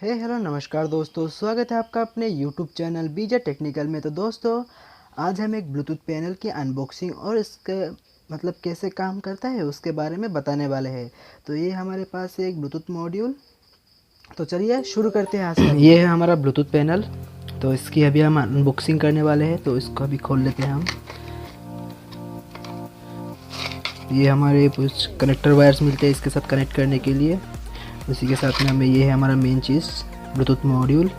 Hello नमस्कार दोस्तों, स्वागत है आपका अपने YouTube चैनल बीजे टेक्निकल में। तो दोस्तों, आज हम एक ब्लूटूथ पैनल की अनबॉक्सिंग और इसके मतलब कैसे काम करता है उसके बारे में बताने वाले हैं। तो ये हमारे पास है एक ब्लूटूथ मॉड्यूल। तो चलिए शुरू करते हैं आज का। ये है हमारा ब्लूटूथ पैनल। तो इसकी अभी हम अनबॉक्सिंग करने वाले हैं, तो इसको अभी खोल लेते हैं हम। ये हमारे कुछ कनेक्टर वायर्स मिलते हैं इसके साथ कनेक्ट करने के लिए। उसी के साथ में हमें ये है हमारा मेन चीज़, ब्लूटूथ मॉड्यूल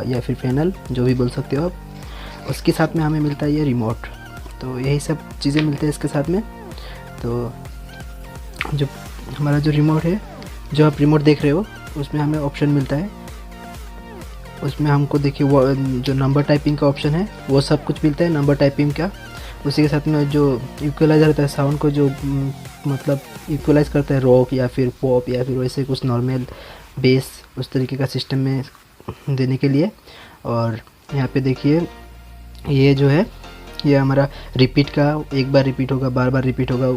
या फिर पैनल, जो भी बोल सकते हो आप। उसके साथ में हमें मिलता है ये रिमोट। तो यही सब चीज़ें मिलते हैं इसके साथ में। तो जो हमारा जो रिमोट है, जो आप रिमोट देख रहे हो, उसमें हमें ऑप्शन मिलता है। उसमें हमको देखिए वो जो नंबर टाइपिंग का ऑप्शन है वो सब कुछ मिलता है, नंबर टाइपिंग का। उसी के साथ में जो इक्वलाइज़र रहता है, साउंड को जो मतलब इक्वलाइज करता है, रॉक या फिर पॉप या फिर वैसे कुछ नॉर्मल बेस, उस तरीके का सिस्टम में देने के लिए। और यहाँ पे देखिए ये जो है ये हमारा रिपीट का, एक बार रिपीट होगा, बार बार रिपीट होगा,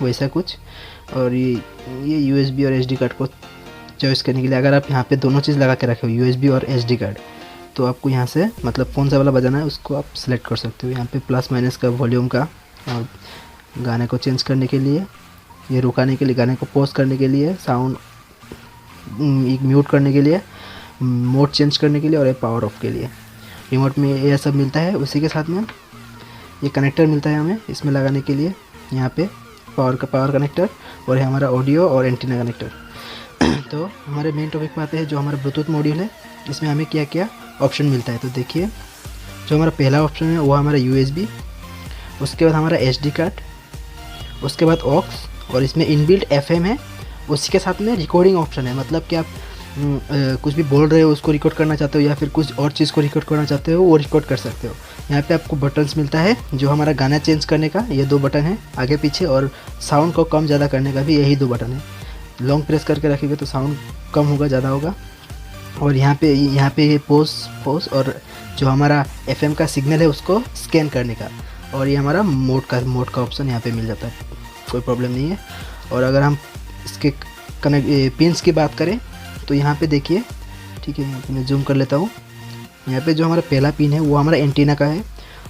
वैसा कुछ। और ये USB और SD कार्ड को चॉइस करने के लिए, अगर आप यहाँ पे दोनों चीज़ लगा के रखे हो, USB और SD कार्ड, तो आपको यहाँ से मतलब कौन सा वाला बजाना है उसको आप सिलेक्ट कर सकते हो। यहाँ पे प्लस माइनस का वॉल्यूम का, और गाने को चेंज करने के लिए, ये रुकाने के लिए, गाने को पॉज करने के लिए, साउंड एक म्यूट करने के लिए, मोड चेंज करने के लिए, और ये पावर ऑफ के लिए। रिमोट में ये सब मिलता है। उसी के साथ में ये कनेक्टर मिलता है हमें इसमें लगाने के लिए, यहाँ पे पावर कनेक्टर, और है हमारा ऑडियो और एंटीना कनेक्टर। तो हमारे मेन टॉपिक पे आते हैं, जो हमारा ब्लूटूथ मॉड्यूल है, इसमें हमें क्या क्या ऑप्शन मिलता है। तो देखिए, जो हमारा पहला ऑप्शन है वो हमारा USB, उसके बाद हमारा SD कार्ड, उसके बाद ऑक्स, और इसमें इनबिल्ट FM है। उसी के साथ में रिकॉर्डिंग ऑप्शन है, मतलब कि आप कुछ भी बोल रहे हो उसको रिकॉर्ड करना चाहते हो, या फिर कुछ और चीज़ को रिकॉर्ड करना चाहते हो, वो रिकॉर्ड कर सकते हो। यहाँ पे आपको बटन्स मिलता है, जो हमारा गाना चेंज करने का ये 2 बटन है, आगे पीछे, और साउंड को कम ज़्यादा करने का भी यही 2 बटन है। लॉन्ग प्रेस करके रखेंगे तो साउंड कम होगा, ज़्यादा होगा। और यहाँ पे ये पोज और जो हमारा FM का सिग्नल है उसको स्कैन करने का, और ये हमारा मोड का ऑप्शन यहाँ पे मिल जाता है, कोई प्रॉब्लम नहीं है। और अगर हम इसके पिन्स की बात करें तो यहाँ पे देखिए, ठीक है, यहाँ पे मैं जूम कर लेता हूँ। यहाँ पे जो हमारा पहला पिन है वो हमारा एंटीना का है।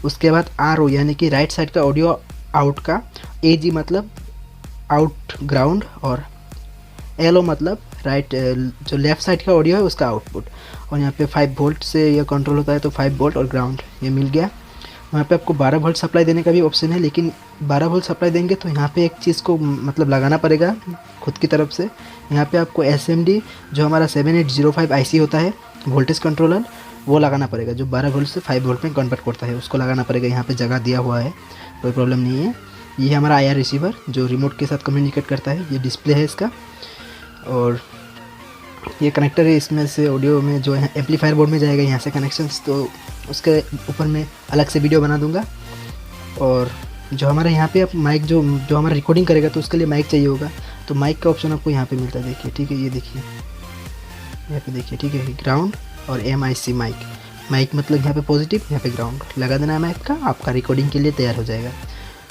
उसके बाद RO यानी कि राइट साइड का ऑडियो आउट का, AG मतलब आउट ग्राउंड, और LO मतलब राइट जो लेफ़्ट साइड का ऑडियो है उसका आउटपुट। और यहाँ पे 5 वोल्ट से यह कंट्रोल होता है, तो 5 वोल्ट और ग्राउंड ये मिल गया। वहाँ पे आपको 12 वोल्ट सप्लाई देने का भी ऑप्शन है, लेकिन 12 वोल्ट सप्लाई देंगे तो यहाँ पे एक चीज़ को मतलब लगाना पड़ेगा खुद की तरफ से। यहाँ पे आपको SMD जो हमारा 7805 IC होता है, वोल्टेज कंट्रोलर, वो लगाना पड़ेगा, जो 12 वोल्ट से 5 वोल्ट में कन्वर्ट करता है, उसको लगाना पड़ेगा। यहाँ पे जगह दिया हुआ है, कोई प्रॉब्लम नहीं है। ये हमारा IR रिसीवर जो रिमोट के साथ कम्युनिकेट करता है, ये डिस्प्ले है इसका। और ये कनेक्टर है, इसमें से ऑडियो में जो है एम्पलीफायर बोर्ड में जाएगा, यहाँ से कनेक्शंस, तो उसके ऊपर मैं अलग से वीडियो बना दूंगा। और जो हमारा यहाँ पे आप माइक जो हमारा रिकॉर्डिंग करेगा, तो उसके लिए माइक चाहिए होगा, तो माइक का ऑप्शन आपको यहाँ पे मिलता है, देखिए, ठीक है, ये देखिए, यहाँ पे देखिए, ठीक है, ग्राउंड और MIC माइक मतलब यहाँ पे पॉजिटिव, यहाँ पे ग्राउंड लगा देना है माइक का, आपका रिकॉर्डिंग के लिए तैयार हो जाएगा।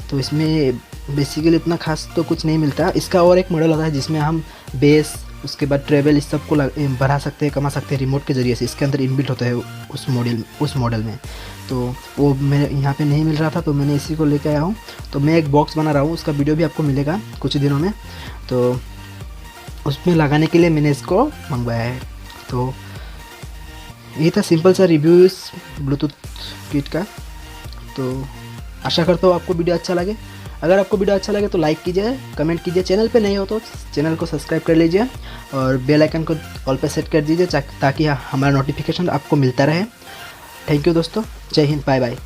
तो इसमें बेसिकली इतना खास तो कुछ नहीं मिलता। इसका और एक मॉडल होता है जिसमें हम बेस, उसके बाद ट्रेवल, इस सब को बढ़ा सकते हैं, कमा सकते हैं रिमोट के ज़रिए से। इसके अंदर इनबिल्ट होता है उस मॉडल में। तो वो मेरे यहाँ पे नहीं मिल रहा था, तो मैंने इसी को लेकर आया हूँ। तो मैं एक बॉक्स बना रहा हूँ, उसका वीडियो भी आपको मिलेगा कुछ दिनों में। तो उसमें लगाने के लिए मैंने इसको मंगवाया है। तो ये था सिंपल सा रिव्यू इस ब्लूटूथ किट का। तो आशा करता हूँ आपको वीडियो अच्छा लगे। अगर आपको वीडियो अच्छा लगे तो लाइक कीजिए, कमेंट कीजिए, चैनल पे नहीं हो तो चैनल को सब्सक्राइब कर लीजिए, और बेल आइकन को ऑल पे सेट कर दीजिए, ताकि हमारा नोटिफिकेशन आपको मिलता रहे। थैंक यू दोस्तों, जय हिंद, बाय बाय।